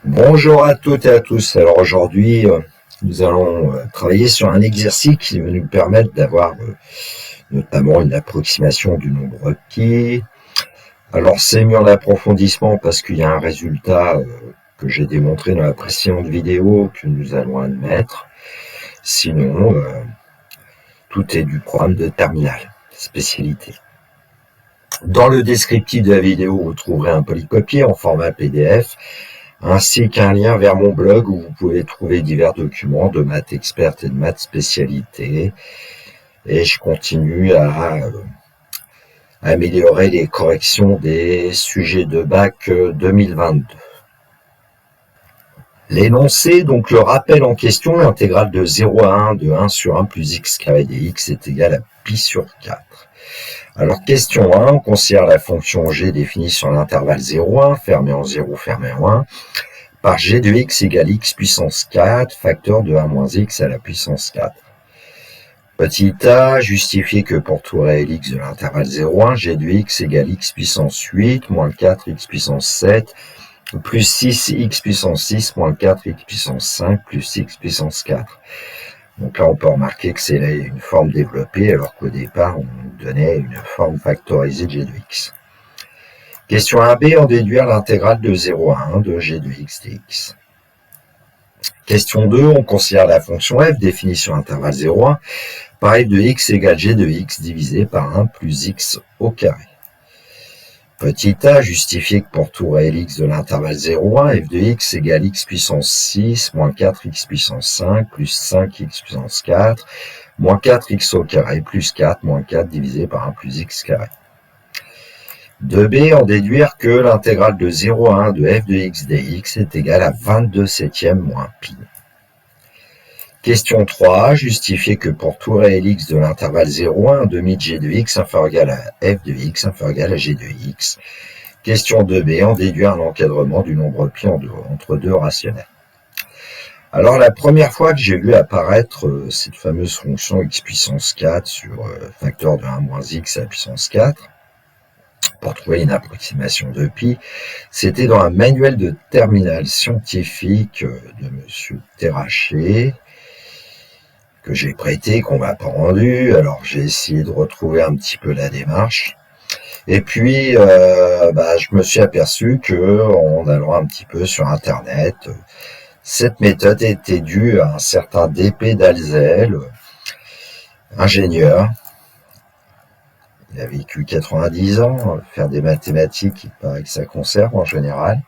Bonjour à toutes et à tous. Alors aujourd'hui, nous allons travailler sur un exercice qui va nous permettre d'avoir notamment une approximation du nombre pi. Alors c'est mieux en approfondissement parce qu'il y a un résultat que j'ai démontré dans la précédente vidéo que nous allons admettre. Sinon, tout est du programme de terminal, spécialité. Dans le descriptif de la vidéo, vous trouverez un polycopier en format PDF ainsi qu'un lien vers mon blog où vous pouvez trouver divers documents de maths experte et de maths spécialité. Et je continue à améliorer les corrections des sujets de bac 2022. L'énoncé, donc le rappel en question, l'intégrale de 0 à 1 de 1 sur 1 plus x carré dx est égal à pi sur 4. Alors, question 1, on considère la fonction g définie sur l'intervalle 0,1, fermé en 0, fermé en 1, par g de x égale x puissance 4, facteur de 1 moins x à la puissance 4. Petit a, justifier que pour tout réel x de l'intervalle 0,1, g de x égale x puissance 8, moins 4, x puissance 7, plus 6, x puissance 6, moins 4, x puissance 5, plus x puissance 4. Donc là, on peut remarquer que c'est une forme développée, alors qu'au départ, on nous donnait une forme factorisée de g de x. Question 1b, en déduire l'intégrale de 0 à 1 de g de x dx. Question 2, on considère la fonction f définie sur l'intervalle 0 à 1 par f de x égale g de x divisé par 1 plus x au carré. Petit a, justifier que pour tout réel x de l'intervalle 0 à 1, f de x égale x puissance 6, moins 4x puissance 5, plus 5x puissance 4, moins 4x au carré, plus 4, moins 4 divisé par 1 plus x carré. 2b, en déduire que l'intégrale de 0 à 1 de f de x dx est égale à 22 septièmes moins pi. Question 3, justifier que pour tout réel x de l'intervalle 0 à 1, demi de g de x inférieur égal à f de x inférieur égal à g de x. Question 2b, en déduire un encadrement du nombre pi entre deux rationnels. Alors la première fois que j'ai vu apparaître cette fameuse fonction x puissance 4 sur facteur de 1 moins x à la puissance 4, pour trouver une approximation de pi, c'était dans un manuel de terminale scientifique de M. Terraché, que j'ai prêté, qu'on m'a pas rendu. Alors j'ai essayé de retrouver un petit peu la démarche. Et puis, je me suis aperçu que, en allant un petit peu sur Internet, cette méthode était due à un certain D.P. Dalzell, ingénieur. Il a vécu 90 ans, faire des mathématiques, il paraît que ça conserve en général.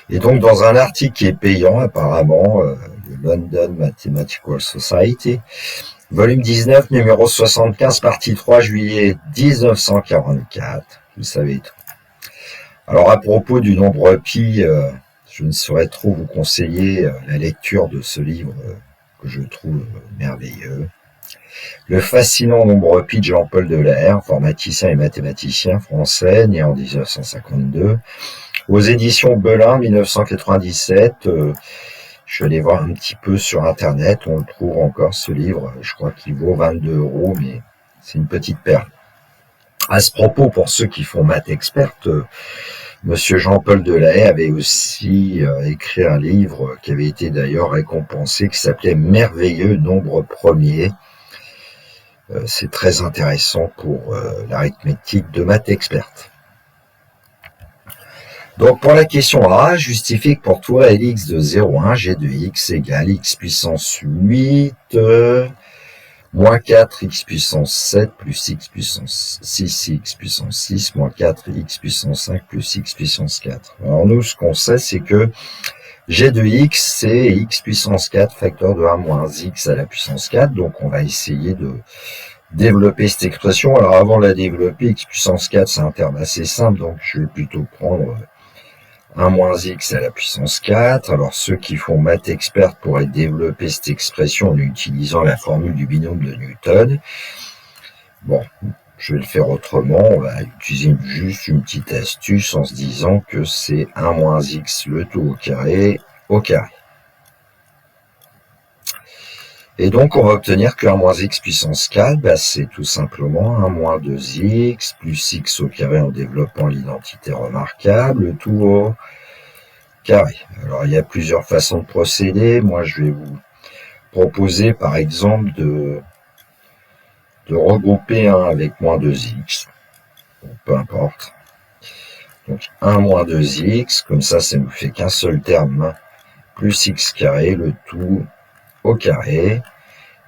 Et donc, dans un article qui est payant, apparemment, le London Mathematical Society, volume 19, numéro 75, partie 3, juillet 1944. Vous savez tout. Alors, à propos du nombre pi, je ne saurais trop vous conseiller la lecture de ce livre que je trouve merveilleux. Le fascinant nombre pi de Jean-Paul Delahaye, informaticien et mathématicien français, né en 1952, aux éditions Belin, 1997. Je suis allé voir un petit peu sur Internet, on le trouve encore ce livre, je crois qu'il vaut 22 €, mais c'est une petite perle. À ce propos, pour ceux qui font maths experte, Monsieur Jean-Paul Delahaye avait aussi écrit un livre qui avait été d'ailleurs récompensé, qui s'appelait Merveilleux nombre premier. C'est très intéressant pour l'arithmétique de maths experte. Donc pour la question A, justifie que pour tout réel x de 0 à 1, g de x égale x puissance 8, moins 4 x puissance 7 plus x puissance 6, x puissance 6, moins 4 x puissance 5 plus x puissance 4. Alors nous, ce qu'on sait, c'est que g de x, c'est x puissance 4 facteur de 1 moins x à la puissance 4. Donc on va essayer de développer cette expression. Alors avant de la développer, x puissance 4, c'est un terme assez simple, donc je vais plutôt prendre 1 moins x à la puissance 4. Alors ceux qui font maths experte pourraient développer cette expression en utilisant la formule du binôme de Newton. Bon, je vais le faire autrement. On va utiliser juste une petite astuce en se disant que c'est 1 moins x le tout au carré. Et donc, on va obtenir que 1 moins x puissance 4, c'est tout simplement 1 moins 2x plus x au carré en développant l'identité remarquable, le tout au carré. Alors, il y a plusieurs façons de procéder. Moi, je vais vous proposer, par exemple, de regrouper 1 avec moins 2x. Bon, peu importe. Donc, 1 moins 2x, comme ça nous fait qu'un seul terme, plus x carré, le tout au carré.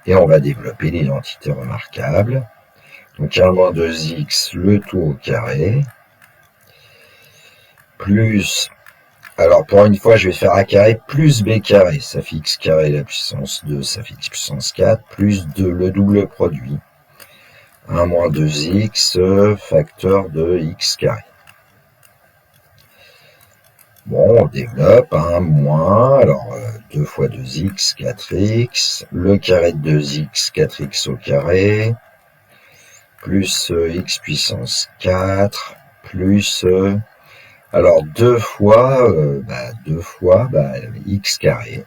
Et on va développer l'identité remarquable. Donc 1 moins 2x, le tout au carré, plus, alors pour une fois, je vais faire a carré plus b carré, ça fait x carré la puissance 2, ça fait x puissance 4, plus 2, le double produit. 1 moins 2x, facteur de x carré. Bon, on développe 1 moins, alors 2 fois 2x, 4x, le carré de 2x, 4x au carré, plus x puissance 4, plus, alors 2 fois x carré.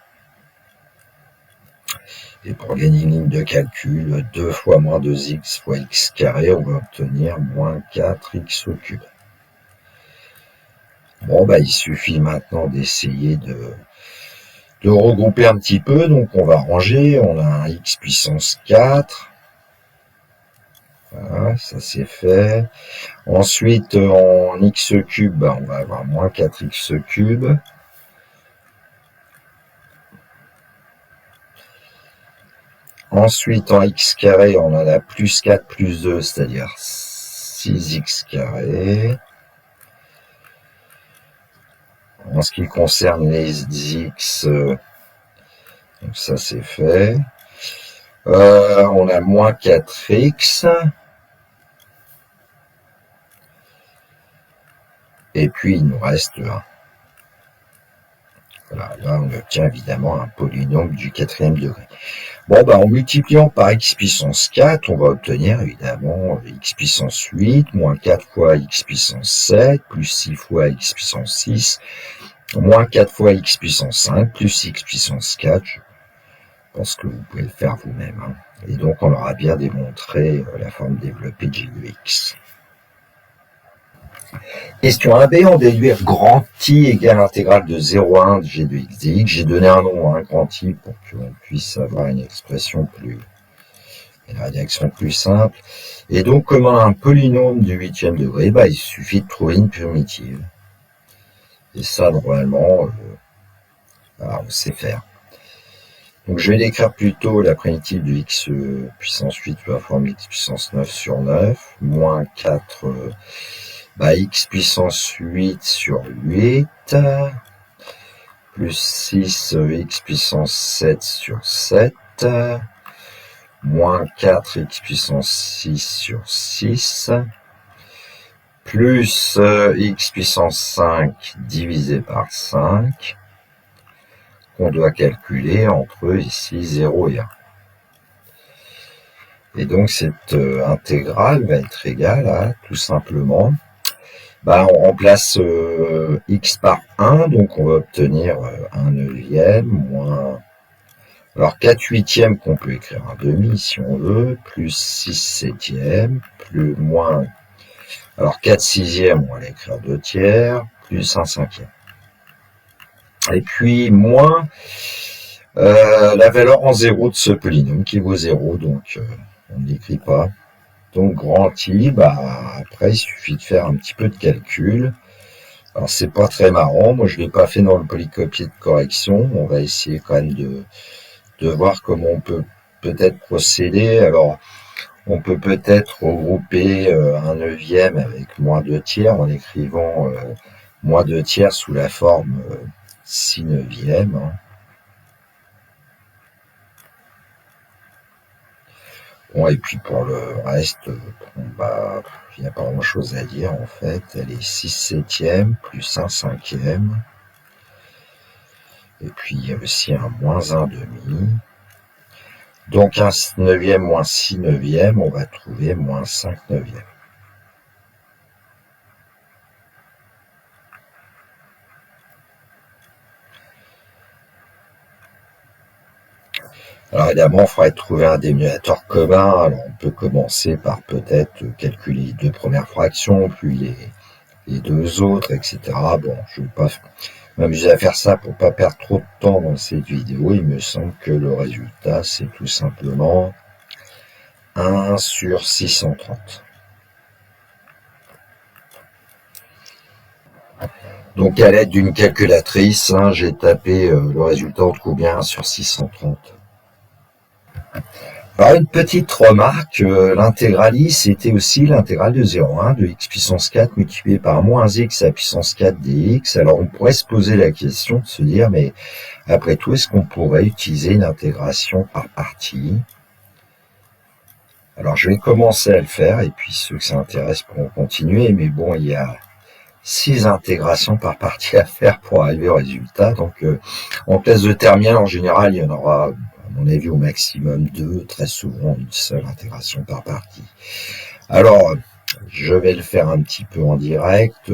Et pour gagner une ligne de calcul, 2 fois moins 2x fois x carré, on va obtenir moins 4x au cube. Bon, il suffit maintenant d'essayer de regrouper un petit peu. Donc, on va ranger. On a un x puissance 4. Voilà, ça c'est fait. Ensuite, en x cube, on va avoir moins 4x cube. Ensuite, en x carré, on en a plus 4 plus 2, c'est-à-dire 6x carré. En ce qui concerne les x, donc ça c'est fait. On a moins 4x. Et puis, il nous reste 1. Voilà, là, on obtient évidemment un polynôme du 4e degré. Bon, en multipliant par x puissance 4, on va obtenir évidemment x puissance 8, moins 4 fois x puissance 7, plus 6 fois x puissance 6, moins 4 fois x puissance 5, plus x puissance 4. Je pense que vous pouvez le faire vous-même. Hein. Et donc, on aura bien démontré la forme développée de g de x. Question 1b, on déduire grand I égale l'intégrale de 0 à 1 de g de x dx. J'ai donné un nom, grand I, pour qu'on puisse avoir une expression une rédaction plus simple. Et donc, comme on a un polynôme du 8e degré, il suffit de trouver une primitive. Et ça, normalement, on sait faire. Donc, je vais l'écrire plutôt la primitive de x puissance 8 sous la forme x puissance 9 sur 9, moins 4... x puissance 8 sur 8, plus 6 x puissance 7 sur 7, moins 4 x puissance 6 sur 6, plus x puissance 5 divisé par 5, qu'on doit calculer entre ici 0 et 1. Et donc cette intégrale va être égale à, tout simplement, on remplace x par 1, donc on va obtenir 1 neuvième moins... Alors 4 huitièmes qu'on peut écrire un demi si on veut, plus 6 septièmes, plus moins... Alors 4 sixièmes, on va l'écrire 2 tiers, plus 1 cinquième. Et puis moins la valeur en 0 de ce polynôme qui vaut 0, donc on ne l'écrit pas. Donc grand I, après il suffit de faire un petit peu de calcul. Alors c'est pas très marrant, moi je l'ai pas fait dans le polycopier de correction. On va essayer quand même de voir comment on peut peut-être procéder. Alors on peut peut-être regrouper 1 neuvième avec moins 2 tiers en écrivant moins 2 tiers sous la forme 6 neuvièmes. Hein. Bon, et puis pour le reste, il n'y a pas grand chose à dire en fait. Elle est 6 septièmes plus 1 cinquième. Et puis il y a aussi un moins 1 demi. Donc 1 neuvième moins 6 neuvièmes, on va trouver moins 5 neuvièmes. Alors évidemment, il faudrait trouver un dénominateur commun. Alors on peut commencer par peut-être calculer les deux premières fractions, puis les deux autres, etc. Bon, je ne vais pas m'amuser à faire ça pour pas perdre trop de temps dans cette vidéo. Il me semble que le résultat, c'est tout simplement 1 sur 630. Donc à l'aide d'une calculatrice, j'ai tapé le résultat, on trouve bien 1 sur 630. Alors une petite remarque, l'intégrale c'était aussi l'intégrale de 0,1 de x puissance 4 multiplié par moins x à la puissance 4 dx. Alors on pourrait se poser la question de se dire, mais après tout, est-ce qu'on pourrait utiliser une intégration par partie? Alors je vais commencer à le faire, et puis ceux que ça intéresse pourront continuer, mais bon, il y a 6 intégrations par partie à faire pour arriver au résultat. Donc en classe de terminale, en général, il y en aura, à mon avis, au maximum 2, très souvent une seule intégration par partie. Alors, je vais le faire un petit peu en direct.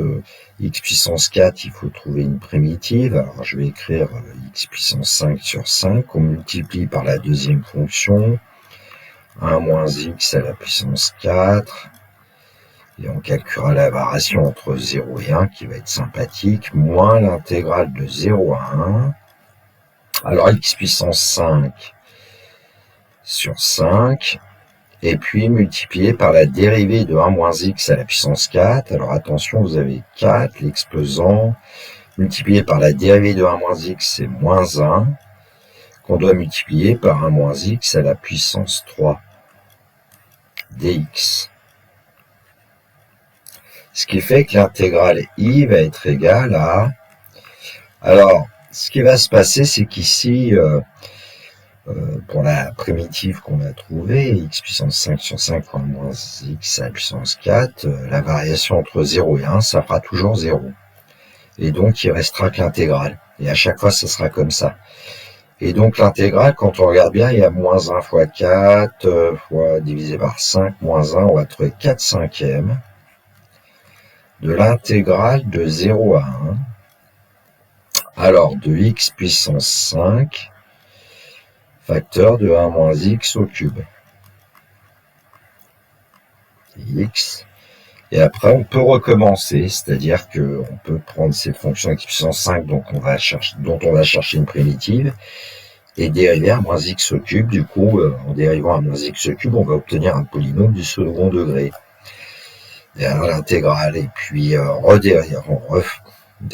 X puissance 4, il faut trouver une primitive. Alors je vais écrire x puissance 5 sur 5, on multiplie par la deuxième fonction, 1 moins x à la puissance 4, et on calculera la variation entre 0 et 1 qui va être sympathique, moins l'intégrale de 0 à 1. Alors x puissance 5 sur 5, et puis multiplié par la dérivée de 1 moins x à la puissance 4. Alors attention, vous avez 4, l'exposant, multiplié par la dérivée de 1 moins x, c'est moins 1, qu'on doit multiplier par 1 moins x à la puissance 3 dx. Ce qui fait que l'intégrale I va être égale à... Alors, ce qui va se passer, c'est qu'ici, pour la primitive qu'on a trouvée, x puissance 5 sur 5 fois moins x à la puissance 4, la variation entre 0 et 1, ça fera toujours 0. Et donc, il restera que l'intégrale. Et à chaque fois, ça sera comme ça. Et donc, l'intégrale, quand on regarde bien, il y a moins 1 fois 4, fois divisé par 5, moins 1, on va trouver 4 cinquièmes de l'intégrale de 0 à 1. Alors, de x puissance 5, facteur de 1 moins x au cube. X. Et après, on peut recommencer, c'est-à-dire qu'on peut prendre cette fonction x puissance 5 dont on va chercher une primitive, et dériver à moins x au cube. Du coup, en dérivant à moins x au cube, on va obtenir un polynôme du second degré. Derrière l'intégrale, et puis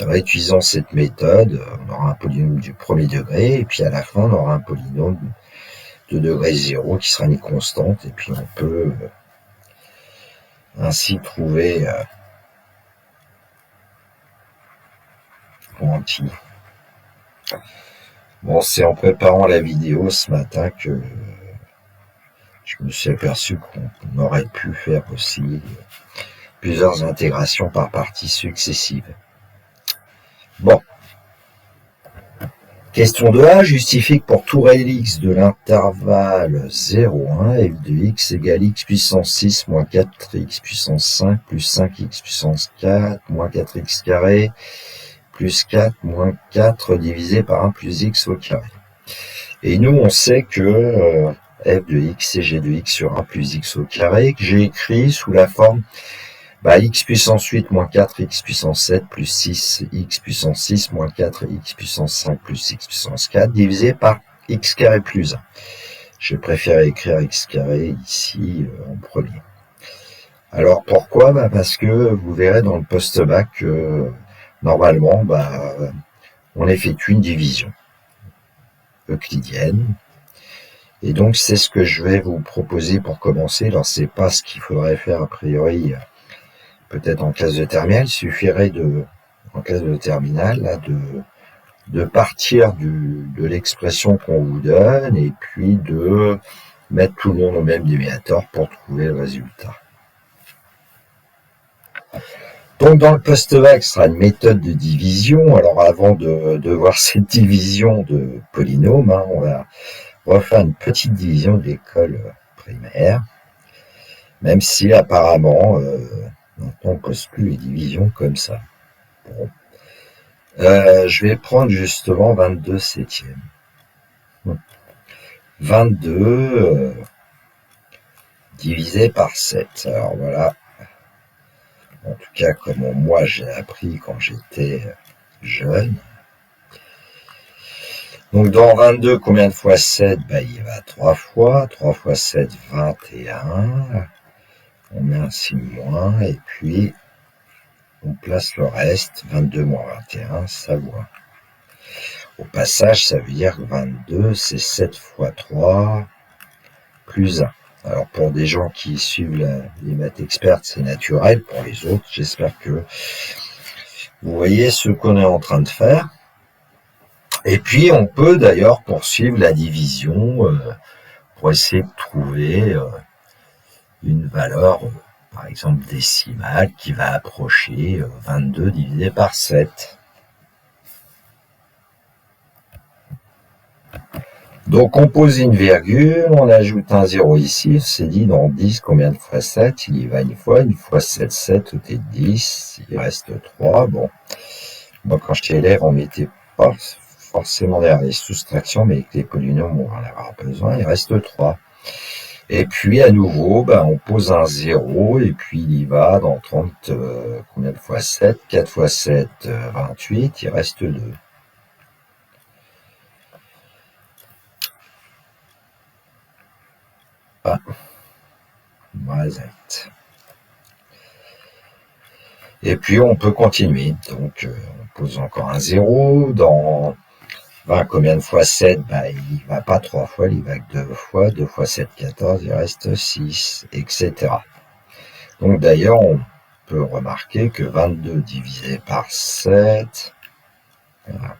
réutilisant cette méthode, on aura un polynôme du premier degré, et puis à la fin, on aura un polynôme de degré 0 qui sera une constante, et puis on peut ainsi trouver quanti. Bon, c'est en préparant la vidéo ce matin que je me suis aperçu qu'on aurait pu faire aussi plusieurs intégrations par partie successives. Bon. Question 2a, justifie que pour tout réel x de l'intervalle 0,1, f de x égale x puissance 6 moins 4x puissance 5 plus 5x puissance 4 moins 4x carré plus 4 moins 4 divisé par 1 plus x au carré. Et nous, on sait que f de x c'est g de x sur 1 plus x au carré, que j'ai écrit sous la forme x puissance 8 moins 4 x puissance 7 plus 6 x puissance 6 moins 4 x puissance 5 plus x puissance 4 divisé par x carré plus 1. J'ai préféré écrire x carré ici en premier. Alors pourquoi? Parce que vous verrez dans le post-bac que normalement on effectue une division euclidienne. Et donc c'est ce que je vais vous proposer pour commencer. Alors c'est pas ce qu'il faudrait faire a priori peut-être en classe de terminale, il suffirait en classe de terminale, là, de partir de l'expression qu'on vous donne et puis de mettre tout le monde au même dénominateur pour trouver le résultat. Donc dans le post-bac, ce sera une méthode de division. Alors avant de voir cette division de polynômes, on va refaire une petite division de l'école primaire, même si apparemment on ne pose plus les divisions comme ça. Bon. Je vais prendre justement 22 septièmes. 22 divisé par 7. Alors voilà. En tout cas, comme moi j'ai appris quand j'étais jeune. Donc dans 22, combien de fois 7? Il va 3 fois. 3 fois 7, 21. On met un signe moins, et puis on place le reste. 22 moins 21, ça voit. Au passage, ça veut dire que 22, c'est 7 fois 3, plus 1. Alors pour des gens qui suivent les maths expertes, c'est naturel. Pour les autres, j'espère que vous voyez ce qu'on est en train de faire. Et puis on peut d'ailleurs poursuivre la division pour essayer de trouver une valeur, par exemple décimale, qui va approcher 22 divisé par 7. Donc on pose une virgule, on ajoute un 0 ici, c'est dit dans 10, combien de fois 7? Il y va une fois 7, 7, tout est 10, il reste 3. Bon, moi quand j'étais élève, on mettait pas forcément derrière les soustractions, mais avec les polynômes, on va en avoir besoin, il reste 3. Et puis à nouveau, on pose un 0, et puis il y va dans 30, combien de fois 7? 4 fois 7, 28, il reste 2. Ah, exact. Et puis on peut continuer, donc on pose encore un 0, dans 20, combien de fois 7? Il va pas 3 fois, il va que 2 fois, 2 fois 7, 14, il reste 6, etc. Donc d'ailleurs, on peut remarquer que 22 divisé par 7, voilà,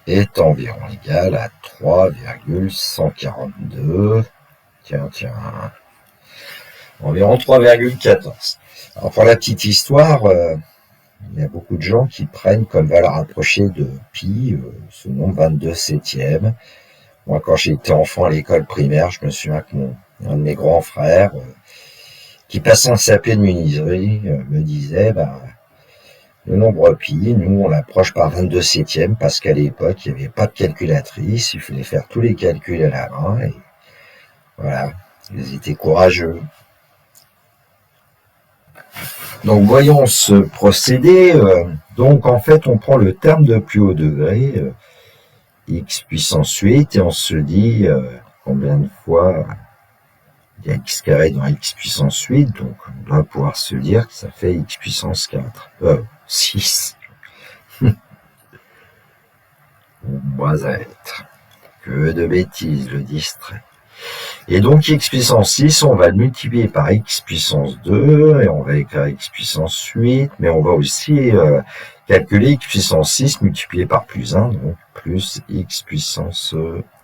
est environ égal à 3,142, tiens, environ 3,14. Alors pour la petite histoire, il y a beaucoup de gens qui prennent comme valeur approchée de pi ce nombre 22 septièmes. Moi, quand j'étais enfant à l'école primaire, je me souviens que un de mes grands frères, qui passait un CAP de menuiserie, me disait, le nombre pi, nous, on l'approche par 22 septièmes, parce qu'à l'époque, il n'y avait pas de calculatrice, il fallait faire tous les calculs à la main, et voilà, ils étaient courageux. Donc voyons ce procédé. Donc en fait, on prend le terme de plus haut degré, x puissance 8, et on se dit combien de fois il y a x carré dans x puissance 8, donc on doit pouvoir se dire que ça fait x puissance 4. 6. Moi, ça va être que de bêtises, le distrait. Et donc x puissance 6, on va le multiplier par x puissance 2, et on va écrire x puissance 8, mais on va aussi calculer x puissance 6 multiplié par plus 1, donc plus x puissance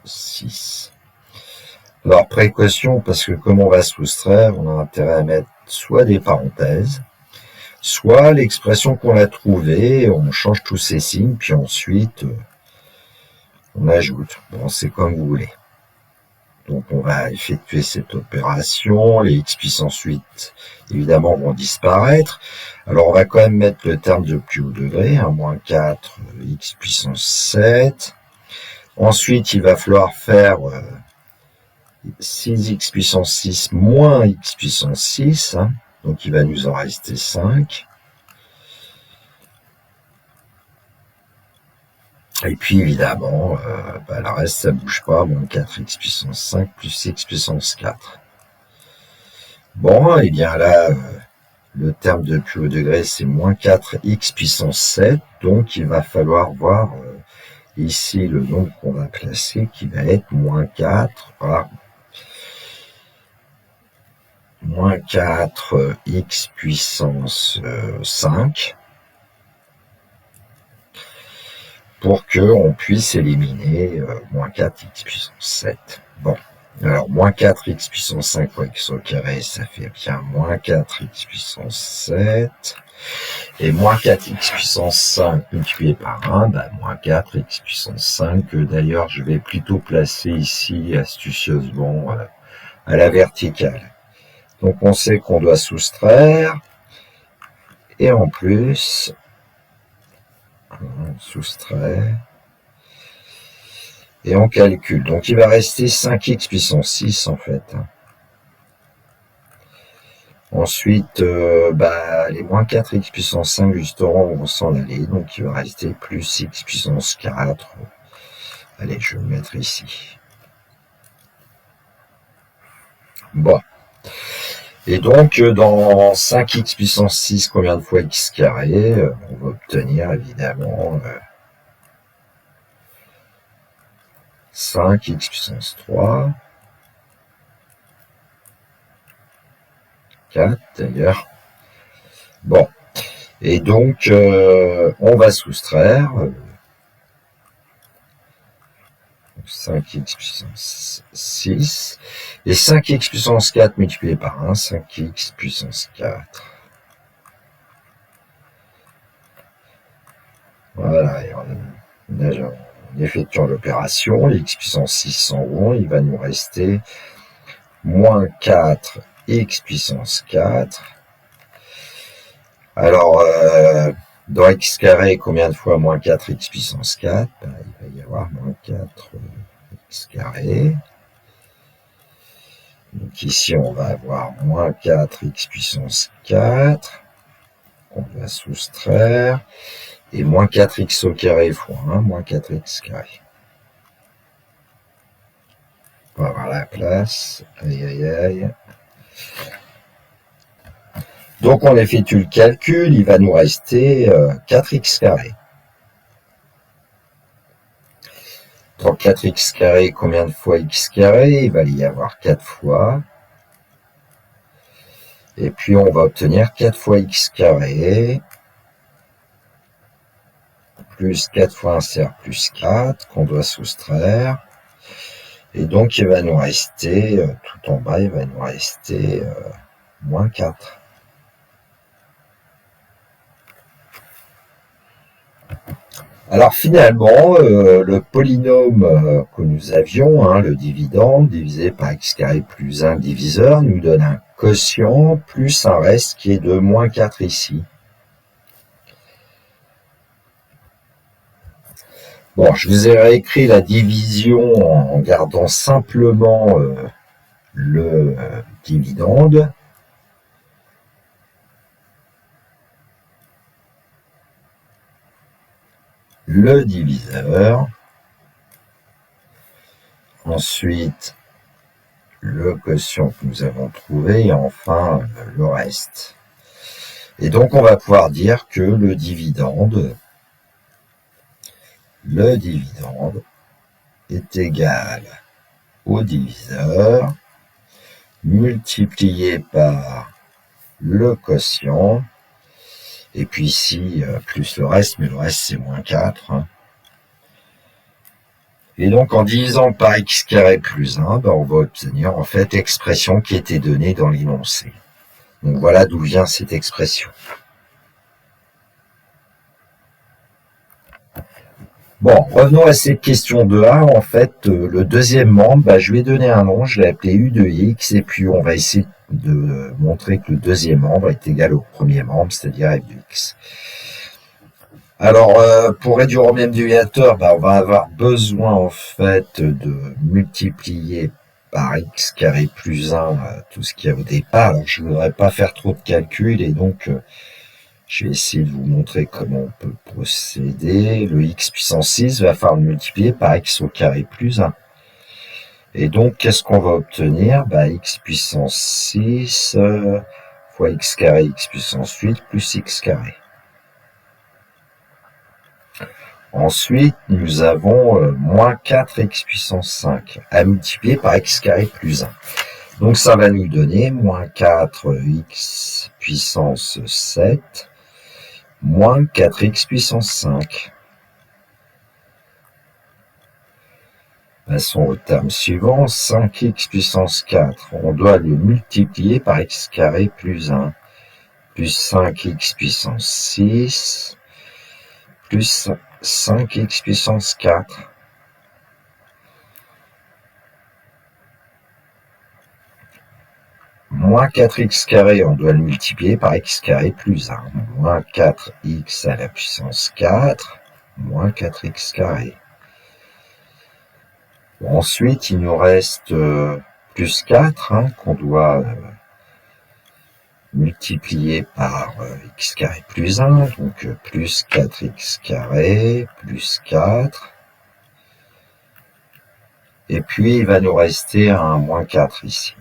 6. Alors précaution, parce que comme on va soustraire, on a intérêt à mettre soit des parenthèses, soit l'expression qu'on a trouvée, on change tous ces signes, puis ensuite on ajoute. Bon, c'est comme vous voulez. Donc on va effectuer cette opération, les x puissance 8 évidemment vont disparaître. Alors on va quand même mettre le terme de plus haut degré, moins 4 x puissance 7. Ensuite il va falloir faire 6x puissance 6 moins x puissance 6, donc il va nous en rester 5. Et puis évidemment, le reste ça bouge pas, moins 4x puissance 5 plus x puissance 4. Bon, et bien là, le terme de plus haut degré c'est moins 4x puissance 7, donc il va falloir voir ici le nombre qu'on va placer qui va être moins 4, voilà. Moins 4x puissance 5, pour qu'on puisse éliminer moins 4x puissance 7. Bon, alors moins 4x puissance 5 fois x au carré, ça fait bien moins 4x puissance 7. Et moins 4x puissance 5 multiplié par 1, moins 4x puissance 5, que d'ailleurs je vais plutôt placer ici astucieusement à la verticale. Donc on sait qu'on doit soustraire, et en plus, on soustrait, et on calcule. Donc il va rester 5x puissance 6 en fait. Ensuite, les moins 4x puissance 5 justement vont s'en aller, donc il va rester plus x puissance 4. Allez, je vais le mettre ici. Bon. Et donc, dans 5x puissance 6, combien de fois x carré, on va obtenir évidemment 5x puissance 3, 4 d'ailleurs. Bon. Et donc, on va soustraire 5x puissance 6 et 5x puissance 4 multiplié par 1, 5x puissance 4. Voilà, et en effectuant l'opération, x puissance 6 s'en vont, il va nous rester moins 4 x puissance 4. Alors, dans x carré, combien de fois moins 4 x puissance 4 ? Il va y avoir moins 4 x carré. Donc ici, on va avoir moins 4 x puissance 4, qu'on va soustraire, et moins 4x au carré fois 1, moins 4x carré. On va avoir la place. Aïe, aïe, aïe. Donc on effectue le calcul, il va nous rester 4x carré. Dans 4x carré, combien de fois x carré ? Il va y avoir 4 fois. Et puis on va obtenir 4 fois x carré, plus 4 fois 1 cercle plus 4, qu'on doit soustraire. Et donc il va nous rester, tout en bas, il va nous rester moins 4. Alors finalement, le polynôme que nous avions, le dividende divisé par x carré plus 1 diviseur, nous donne un quotient plus un reste qui est de moins 4 ici. Bon, je vous ai réécrit la division en gardant simplement le dividende. Le diviseur. Ensuite, le quotient que nous avons trouvé, et enfin le reste. Et donc on va pouvoir dire que le dividende est égal au diviseur multiplié par le quotient, et puis ici plus le reste, mais le reste c'est moins 4. Et donc en divisant par x carré plus 1, on va obtenir en fait l'expression qui était donnée dans l'énoncé. Donc voilà d'où vient cette expression. Bon, revenons à cette question de A. En fait, le deuxième membre, je lui ai donné un nom, je l'ai appelé U de X, et puis on va essayer de montrer que le deuxième membre est égal au premier membre, c'est-à-dire F de X. Alors, pour réduire au même dénominateur, on va avoir besoin en fait de multiplier par x carré plus 1 tout ce qu'il y a au départ. Alors, je ne voudrais pas faire trop de calculs, et donc je vais essayer de vous montrer comment on peut procéder. Le x puissance 6 va falloir le multiplier par x au carré plus 1. Et donc, qu'est-ce qu'on va obtenir ? X puissance 6 fois x carré x puissance 8 plus x carré. Ensuite, nous avons moins 4x puissance 5 à multiplier par x carré plus 1. Donc, ça va nous donner moins 4x puissance 7 moins 4x puissance 5. Passons au terme suivant, 5x puissance 4. On doit le multiplier par x carré plus 1, plus 5x puissance 6, plus 5x puissance 4. Moins 4x carré, on doit le multiplier par x carré plus 1. Moins 4x à la puissance 4, moins 4x carré. Ensuite, il nous reste plus 4 qu'on doit multiplié par x carré plus 1, donc plus 4x carré plus 4. Et puis, il va nous rester un moins 4 ici.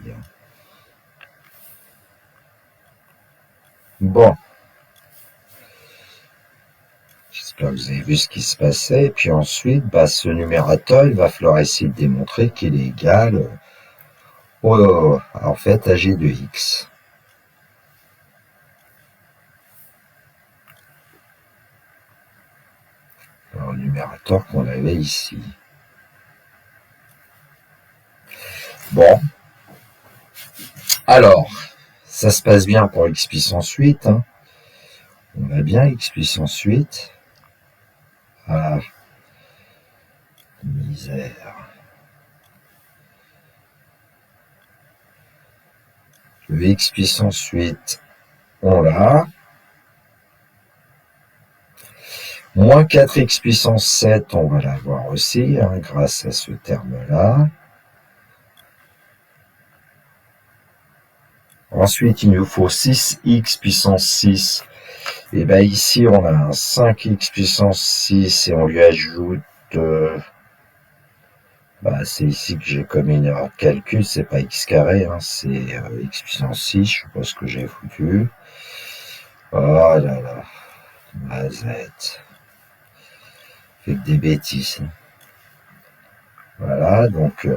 Bon. J'espère que vous avez vu ce qui se passait. Et puis ensuite, ce numérateur, il va falloir essayer de démontrer qu'il est égal en fait, à g de x. Alors, le numérateur qu'on avait ici. Bon. Alors, ça se passe bien pour x puissance 8. Hein. On a bien x puissance 8. Ah, misère. Le x puissance 8, on l'a. Moins 4x puissance 7, on va l'avoir aussi, hein, grâce à ce terme-là. Ensuite, il nous faut 6x puissance 6. Et bien ici, on a un 5x puissance 6 et on lui ajoute... c'est ici que j'ai commis une erreur de calcul, c'est pas x carré, hein, c'est x puissance 6, je sais pas ce que j'ai foutu. Oh là là, mazette. Fait que des bêtises. Voilà, donc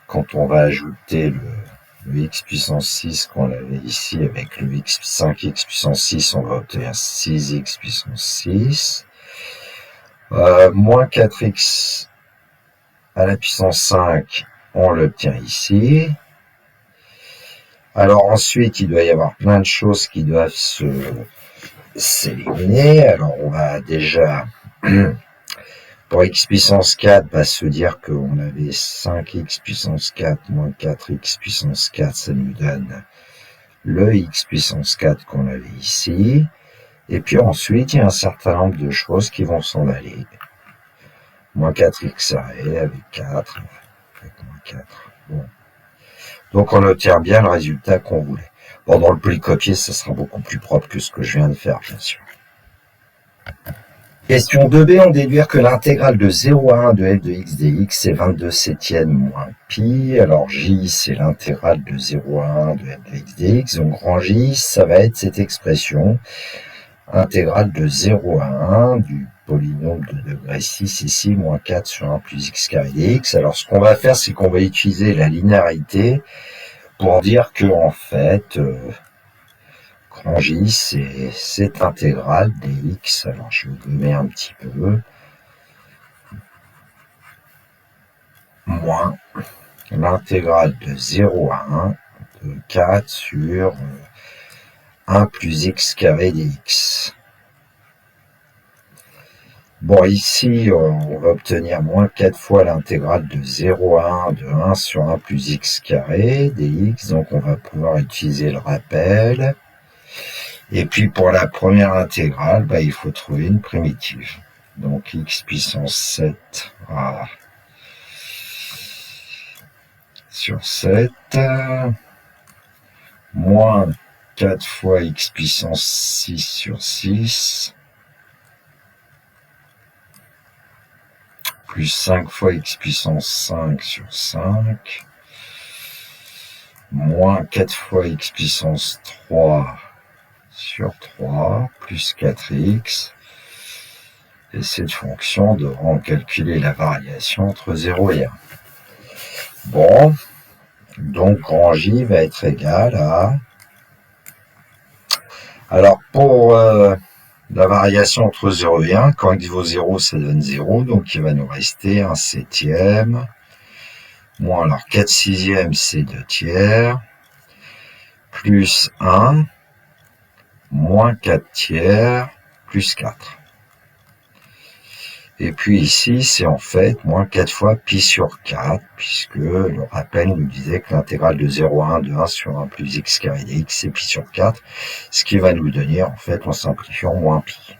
quand on va ajouter le x puissance 6 qu'on avait ici avec le 5x puissance 6, on va obtenir 6x puissance 6. Moins 4x à la puissance 5, on l'obtient ici. Alors ensuite, il doit y avoir plein de choses qui doivent s'éliminer. Alors on va déjà, pour x puissance 4, se dire qu'on avait 5x puissance 4 moins 4x puissance 4, ça nous donne le x puissance 4 qu'on avait ici. Et puis ensuite, il y a un certain nombre de choses qui vont s'en aller. Moins 4x carré avec 4, avec moins 4. Bon. Donc on obtient bien le résultat qu'on voulait. Bon, dans le polycopier, ça sera beaucoup plus propre que ce que je viens de faire, bien sûr. Question 2b, on déduire que l'intégrale de 0 à 1 de f de x dx c'est 22 septièmes moins pi. Alors j, c'est l'intégrale de 0 à 1 de f de x dx. Donc grand J, ça va être cette expression, intégrale de 0 à 1 du polynôme de degré 6 ici, moins 4 sur 1 plus x carré dx. Alors ce qu'on va faire, c'est qu'on va utiliser la linéarité pour dire que en fait, grand J, c'est cette intégrale dx. Alors je vais gommer un petit peu. Moins l'intégrale de 0 à 1 de 4 sur 1 plus x carré dx. Bon, ici, on va obtenir moins 4 fois l'intégrale de 0 à 1 de 1 sur 1 plus x carré dx. Donc, on va pouvoir utiliser le rappel. Et puis, pour la première intégrale, il faut trouver une primitive. Donc, x puissance 7 sur 7 moins 4 fois x puissance 6 sur 6 plus 5 fois x puissance 5 sur 5 moins 4 fois x puissance 3 sur 3 plus 4x. Et cette fonction devra calculer la variation entre 0 et 1. Bon, donc grand J va être égal à... Alors pour la variation entre 0 et 1, quand x vaut 0, ça donne 0, donc il va nous rester 1 septième, moins alors 4 sixièmes, c'est 2 tiers, plus 1, moins 4 tiers, plus 4. Et puis ici, c'est en fait moins 4 fois pi sur 4, puisque le rappel nous disait que l'intégrale de 0 à 1 de 1 sur 1 plus x carré dx, c'est pi sur 4, ce qui va nous donner, en fait, en simplifiant, moins pi.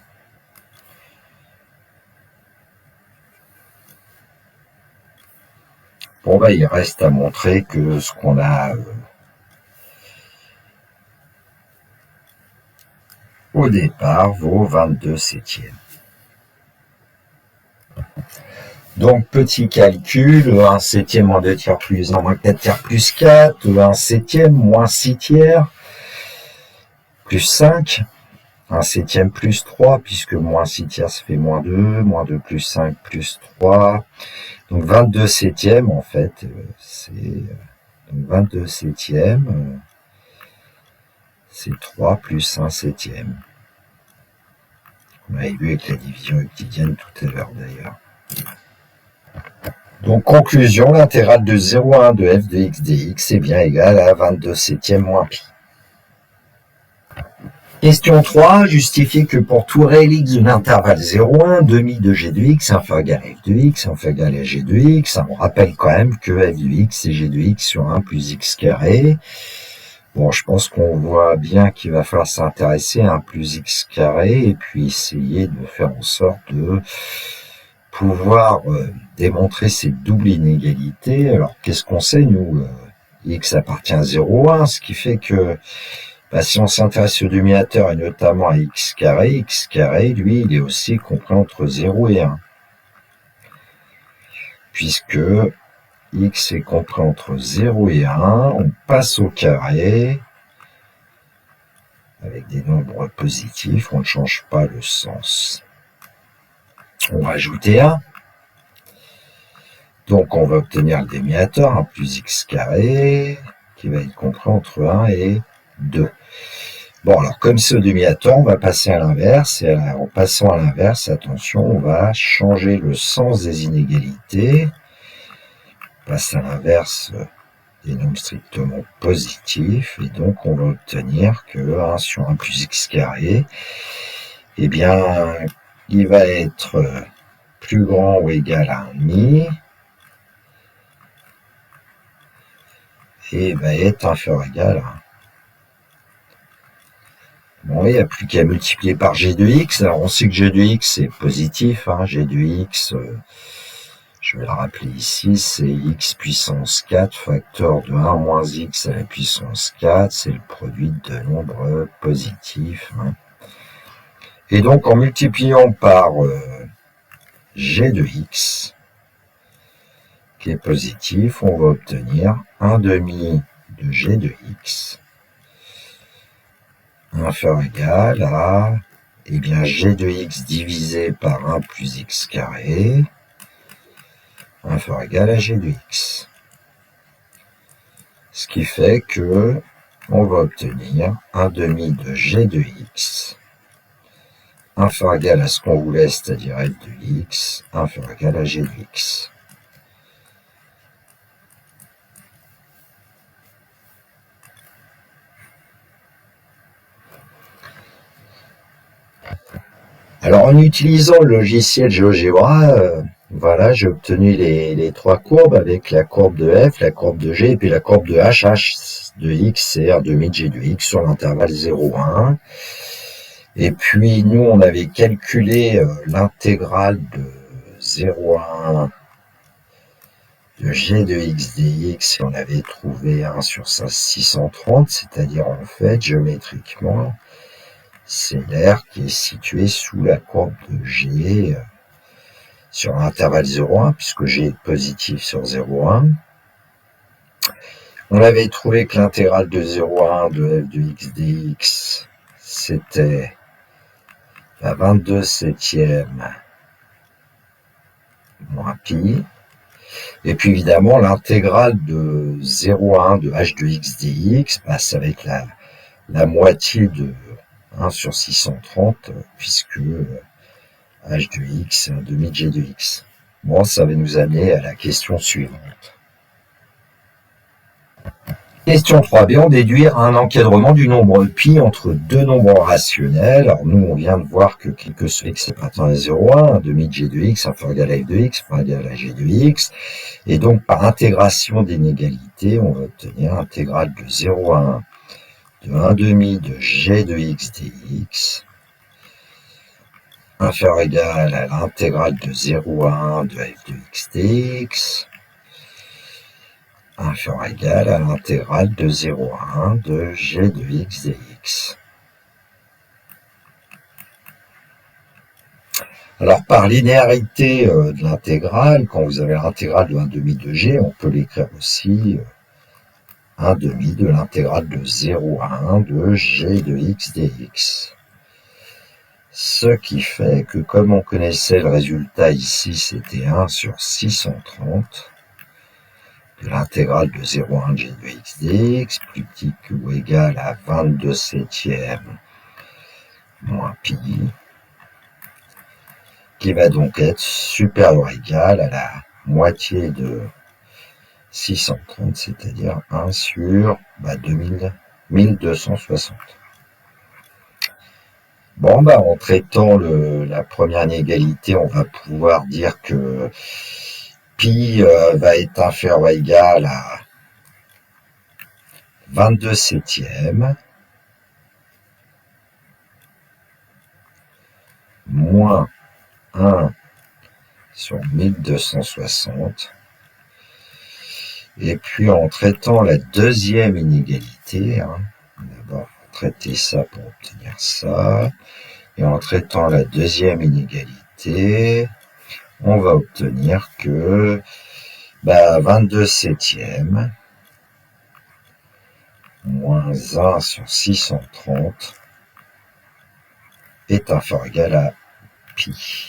Bon, il reste à montrer que ce qu'on a au départ vaut 22 septièmes. Donc, petit calcul, 1 septième moins 2 tiers plus 1 moins 4 tiers plus 4, 1 septième moins 6 tiers plus 5, 1 septième plus 3, puisque moins 6 tiers ça fait moins 2 plus 5 plus 3. Donc 22 septièmes, en fait, c'est 22 septièmes, c'est 3 plus 1 septième. On avait vu avec la division euclidienne tout à l'heure d'ailleurs. Donc conclusion, l'intégrale de 0 à 1 de f de x dx est bien égale à 22 septièmes moins pi. Question 3, justifier que pour tout réel x de l'intervalle 0, 1, demi de g de x inférieur égal à f de x inférieur égal à g de x. Ça me rappelle quand même que f de x c'est g de x sur 1 plus x carré. Bon, je pense qu'on voit bien qu'il va falloir s'intéresser à 1 plus x carré et puis essayer de faire en sorte de pouvoir démontrer cette double inégalité. Alors, qu'est-ce qu'on sait, nous x appartient à 0, 1, ce qui fait que si on s'intéresse au dominateur et notamment à x carré, lui, il est aussi compris entre 0 et 1. Puisque x est compris entre 0 et 1, on passe au carré avec des nombres positifs, on ne change pas le sens. On va ajouter 1. Donc on va obtenir le dominateur, 1 plus x carré, qui va être compris entre 1 et 2. Bon, alors comme c'est au dominateur, on va passer à l'inverse, et en passant à l'inverse, attention, on va changer le sens des inégalités. On passe à l'inverse des nombres strictement positifs, et donc on va obtenir que 1 sur 1 plus x carré, eh bien, il va être plus grand ou égal à 1,5, et va être inférieur ou égal à 1. Bon, il n'y a plus qu'à multiplier par g de x. Alors, on sait que g de x est positif. G de x, je vais le rappeler ici, c'est x puissance 4 facteur de 1 moins x à la puissance 4. C'est le produit de nombres positifs. Et donc, en multipliant par g de x, qui est positif, on va obtenir 1 demi de g de x inférieur égal à g de x divisé par 1 plus x carré inférieur égal à g de x. Ce qui fait que on va obtenir 1 demi de g de x inférieur égal à ce qu'on voulait, c'est-à-dire f de x inférieur égal à g de x. Alors, en utilisant le logiciel GeoGebra, voilà, j'ai obtenu les trois courbes avec la courbe de f, la courbe de g et puis la courbe de h. H de x, c'est r demi de g de x sur l'intervalle 0, 1. Et puis, nous, on avait calculé l'intégrale de 0 à 1 de g de x dx et on avait trouvé 1 sur 630, c'est-à-dire en fait, géométriquement, c'est l'air qui est situé sous la courbe de g sur l'intervalle 0,1, puisque g est positif sur 0,1. On avait trouvé que l'intégrale de 0 à 1 de f de x dx, c'était la 22 septième moins pi. Et puis évidemment, l'intégrale de 0 à 1 de h de x dx, ça va être la moitié de 1 sur 630, puisque h de x, c'est un demi de g de x. Bon, ça va nous amener à la question suivante. Question 3b, on déduire un encadrement du nombre pi entre deux nombres rationnels. Alors nous, on vient de voir que quel que soit x appartient à 0,1, un demi de g de x inférieur égal à f de x, inférieur égal à g de x. Et donc, par intégration d'inégalité, on va obtenir l'intégrale de 0 à 1 de 1 demi de g de x dx inférieur égal à l'intégrale de 0 à 1 de f de x dx inférieur égal à l'intégrale de 0 à 1 de g de x dx. Alors, par linéarité de l'intégrale, quand vous avez l'intégrale de 1 demi de g, on peut l'écrire aussi 1 demi de l'intégrale de 0 à 1 de g de x dx. Ce qui fait que, comme on connaissait le résultat ici, c'était 1 sur 630, de l'intégrale de 0 à 1 de g de x dx, plus petit que ou égal à 22 septièmes moins pi, qui va donc être supérieur ou égal à la moitié de 630, c'est-à-dire 1 sur 1260. Bon, en traitant la première inégalité, on va pouvoir dire que pi va être inférieur ou égal à 22 septièmes moins 1 sur 1260. Et puis en traitant la deuxième inégalité, on va d'abord traiter ça pour obtenir ça, et en traitant la deuxième inégalité, on va obtenir que 22 septièmes moins 1 sur 630 est inférieur ou égal à pi.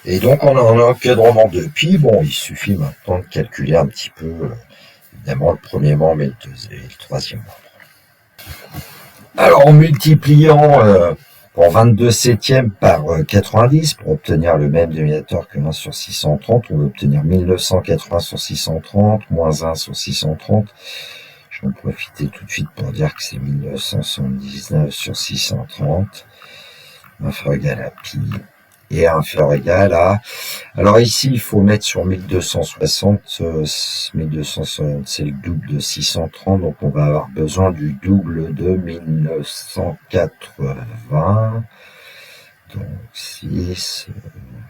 Et donc, on a un encadrement de pi. Bon, il suffit maintenant de calculer un petit peu, évidemment, le premier membre et le troisième membre. Alors, en multipliant pour 22 septièmes par 90, pour obtenir le même dénominateur que 1 sur 630, on va obtenir 1980 sur 630, moins 1 sur 630. Je vais en profiter tout de suite pour dire que c'est 1979 sur 630, inférieur ou égal à pi. Et inférieur ou égal à... Alors ici, il faut mettre sur 1260. 1260, c'est le double de 630, donc on va avoir besoin du double de 1980. Donc 6,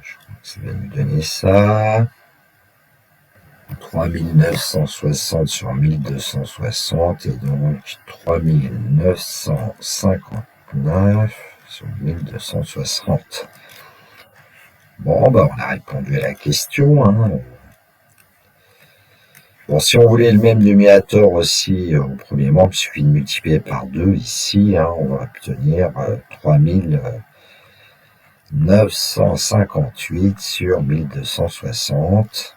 je crois que ça va nous donner ça. 3960 sur 1260, et donc 3959 sur 1260. Bon, on a répondu à la question. Bon, si on voulait le même dénominateur aussi au premier membre, il suffit de multiplier par 2 ici. On va obtenir 3958 sur 1260.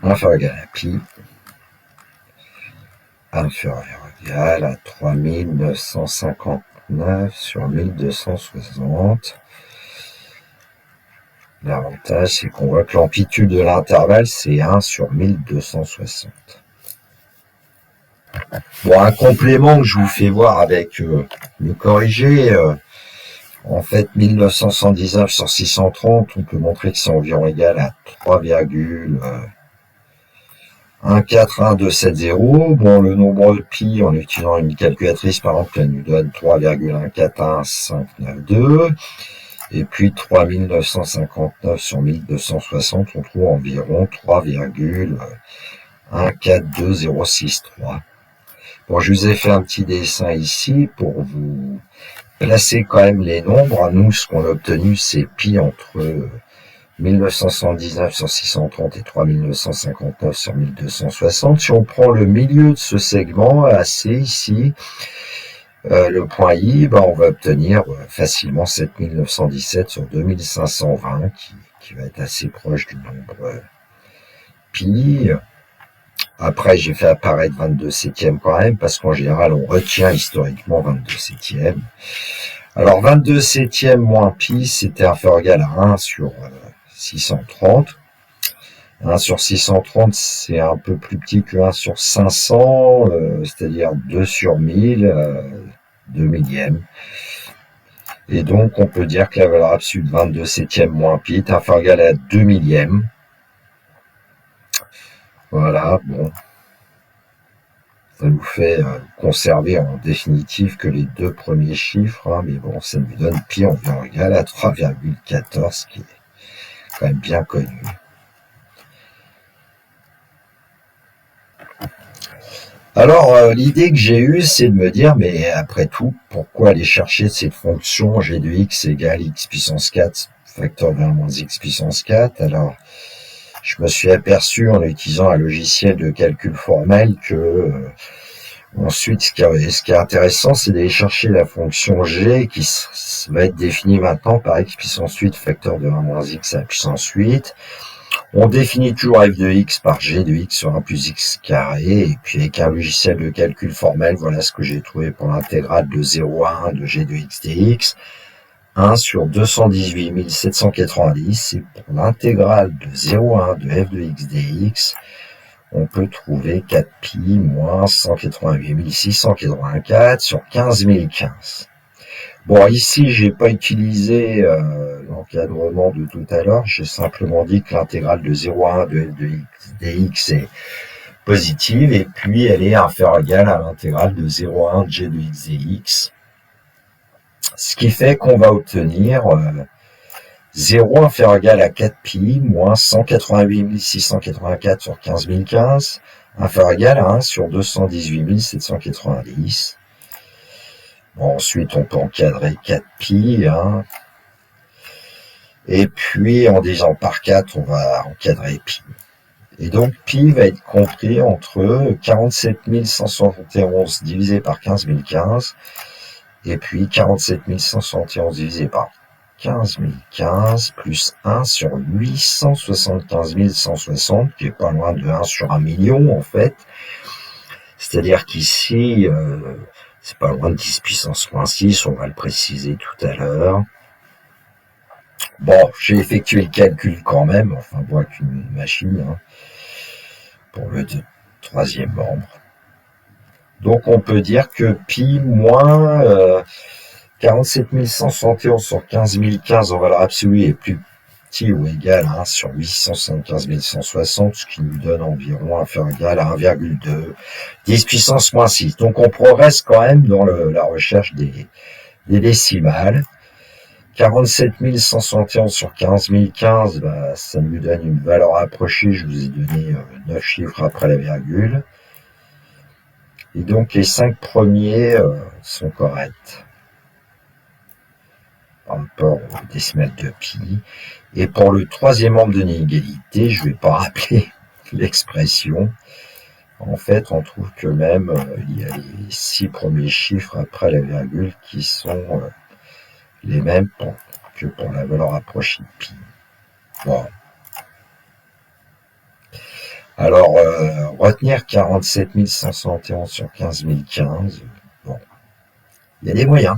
Inférieur ou égal à pi, inférieur ou égal à 3959 sur 1260. L'avantage, c'est qu'on voit que l'amplitude de l'intervalle, c'est 1 sur 1260. Bon, un complément que je vous fais voir avec le corrigé, en fait, 1979 sur 630, on peut montrer que c'est environ égal à 3,141,270. Bon, le nombre de pi, en utilisant une calculatrice, par exemple, elle nous donne 3,141,592. Et puis 3959 sur 1260, on trouve environ 3,142,063. Bon, je vous ai fait un petit dessin ici pour vous placer quand même les nombres. Nous, ce qu'on a obtenu, c'est pi entre 1979 sur 630 et 3959 sur 1260. Si on prend le milieu de ce segment AC ici, le point I, on va obtenir facilement 7917 sur 2520, qui va être assez proche du nombre pi. Après, j'ai fait apparaître 22 septièmes quand même, parce qu'en général, on retient historiquement 22 septièmes. Alors, 22 septièmes moins pi, c'était inférieur ou égal à 1 sur 630. 1 sur 630, c'est un peu plus petit que 1 sur 500, c'est-à-dire 2 sur 1000, 2 millièmes. Et donc, on peut dire que la valeur absolue de 22 septièmes moins pi est inférieure ou égale à 2 millièmes. Voilà, bon. Ça vous fait conserver en définitive que les deux premiers chiffres, hein, mais bon, ça nous donne pi environ égal à 3,14, qui est quand même bien connu. Alors, l'idée que j'ai eue, c'est de me dire, mais après tout, pourquoi aller chercher cette fonction g de x égale x puissance 4, facteur de 1 moins x puissance 4? Alors, je me suis aperçu en utilisant un logiciel de calcul formel que ensuite, ce qui est intéressant, c'est d'aller chercher la fonction g qui va être définie maintenant par x puissance 8, facteur de 1 moins x à la puissance 8. On définit toujours f de x par g de x sur 1 plus x carré, et puis avec un logiciel de calcul formel, voilà ce que j'ai trouvé pour l'intégrale de 0 à 1 de g de x dx, 1 sur 218 790, et pour l'intégrale de 0 à 1 de f de x dx, on peut trouver 4pi moins 188 684 sur 15 015. Bon, ici, j'ai pas utilisé l'encadrement de tout à l'heure, j'ai simplement dit que l'intégrale de 0 à 1 de f de x dx est positive, et puis elle est inférieure ou égale à l'intégrale de 0 à 1 de g de x dx. Ce qui fait qu'on va obtenir 0 inférieur ou égal à 4pi moins 188 684 sur 15 015, inférieur ou égal à 1 sur 218 790. Bon, ensuite, on peut encadrer 4pi, hein. Et puis, en disant par 4, on va encadrer pi. Et donc, pi va être compris entre 47 171 divisé par 15 015, et puis 47 171 divisé par 15 015, plus 1 sur 875 160, qui est pas loin de 1 sur 1 million, en fait. C'est-à-dire qu'ici, c'est pas loin de 10 puissance moins 6, on va le préciser tout à l'heure. Bon, j'ai effectué le calcul quand même, enfin, moi qu'une machine, hein, pour le troisième membre. Donc, on peut dire que pi moins 47 171 sur 15 015 en valeur absolue est plus petit ou égal à 1 sur 875 160, ce qui nous donne environ inférieur ou égal à 1,2, 10 puissance moins 6. Donc, on progresse quand même dans la recherche des décimales. 47 171 sur 15 015, bah, ça nous donne une valeur approchée. Je vous ai donné 9 chiffres après la virgule. Et donc, les 5 premiers sont corrects par rapport au décimal de pi. Et pour le troisième membre de l'inégalité, je ne vais pas rappeler l'expression. En fait, on trouve que même il y a les 6 premiers chiffres après la virgule qui sont les mêmes que pour la valeur approchée de pi. Bon. Alors, retenir 47 171 sur 15 015, bon, il y a des moyens.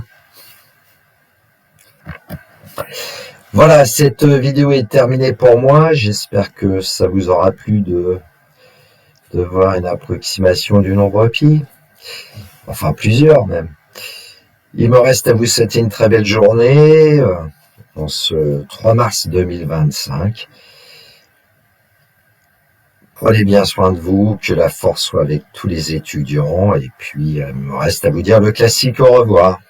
Voilà, cette vidéo est terminée pour moi. J'espère que ça vous aura plu de voir une approximation du nombre pi. Enfin, plusieurs même. Il me reste à vous souhaiter une très belle journée en ce 3 mars 2025. Prenez bien soin de vous, que la force soit avec tous les étudiants. Et puis, il me reste à vous dire le classique au revoir.